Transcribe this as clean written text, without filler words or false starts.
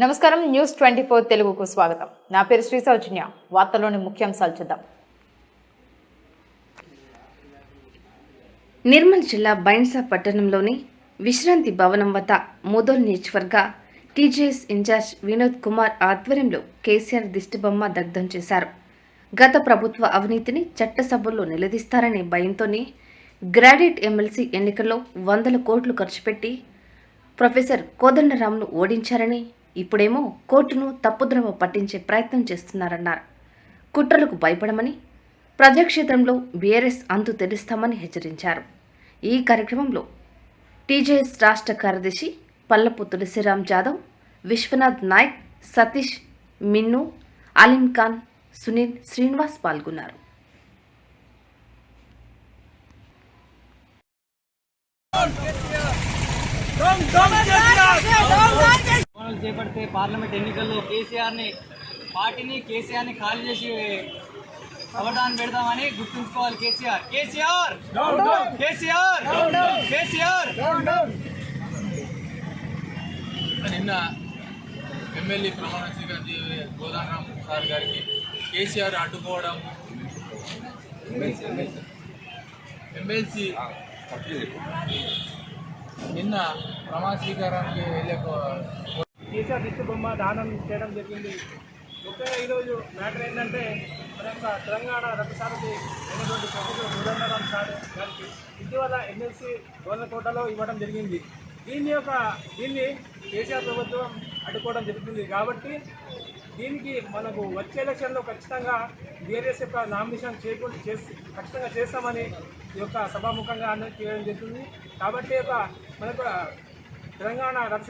నమస్కారం న్యూస్ 24 తెలుగుకు స్వాగతం. నా పేరు శ్రీ సౌజన్య. వార్తల్లోని ముఖ్యాంశాలు చూద్దాం. నిర్మల్ జిల్లా బైన్సా పట్టణంలోని విశ్రాంతి భవనం వద్ద ముదోల్ నియోజకవర్గ టీజేఎస్ ఇన్ఛార్జ్ వినోద్ కుమార్ ఆధ్వర్యంలో కేసీఆర్ దిష్టిబొమ్మ దగ్ధం చేశారు. గత ప్రభుత్వ అవినీతిని చట్టసభల్లో నిలదీస్తారనే భయంతోనే గ్రాడ్యుయేట్ ఎమ్మెల్సీ ఎన్నికల్లో 100 కోట్లు ఖర్చు పెట్టి ప్రొఫెసర్ కోదండరాంను ఓడించారని, ఇప్పుడేమో కోర్టును తప్పుద్రవ పట్టించే ప్రయత్నం చేస్తున్నారన్నారు. కుట్రలకు భయపడమని, ప్రజాక్షేత్రంలో బీఆర్ఎస్ అంతు తెలుస్తామని హెచ్చరించారు. ఈ కార్యక్రమంలో టీజేఎస్ రాష్ట్ర కార్యదర్శి పల్లపు తులసిరామ్ జాదవ్, విశ్వనాథ్ నాయక్, సతీష్, మిన్ను, అలీం ఖాన్, సునీల్, శ్రీనివాస్ పాల్గొన్నారు. చేపడితే పార్లమెంట్ ఎన్నికల్లో పార్టీని కేసీఆర్ని ఖాళీ చేసి అవడాన్ని పెడదామని గుర్తుంచుకోవాలి. కేసీఆర్ నిన్న ఎమ్మెల్యే ప్రమాణ స్వీకారం కోదండరాం సార్ గారికి కేసీఆర్ అడ్డుకోవడం, ఎమ్మెల్సీ నిన్న ప్రమాణ స్వీకారానికి వెళ్ళే కేసీఆర్ దిష్టిబొమ్మ దానం చేయడం జరిగింది. ముఖ్యంగా ఈరోజు మ్యాటర్ ఏంటంటే, మన యొక్క తెలంగాణ రథసారథి అయినటువంటి ప్రొఫెసర్ కోదండరాం సార్ గారికి ఇటీవల ఎమ్మెల్సీ గోర్లకోటలో ఇవ్వడం జరిగింది. దీన్ని కేసీఆర్ ప్రభుత్వం అడ్డుకోవడం జరుగుతుంది. కాబట్టి దీనికి మనకు వచ్చే ఎలక్షన్లో ఖచ్చితంగా బీఆర్ఎస్ యొక్క నామినేషన్ ఖచ్చితంగా చేస్తామని ఈ యొక్క సభాముఖంగా చేయడం జరుగుతుంది. కాబట్టి మనకు తెలంగాణ రథ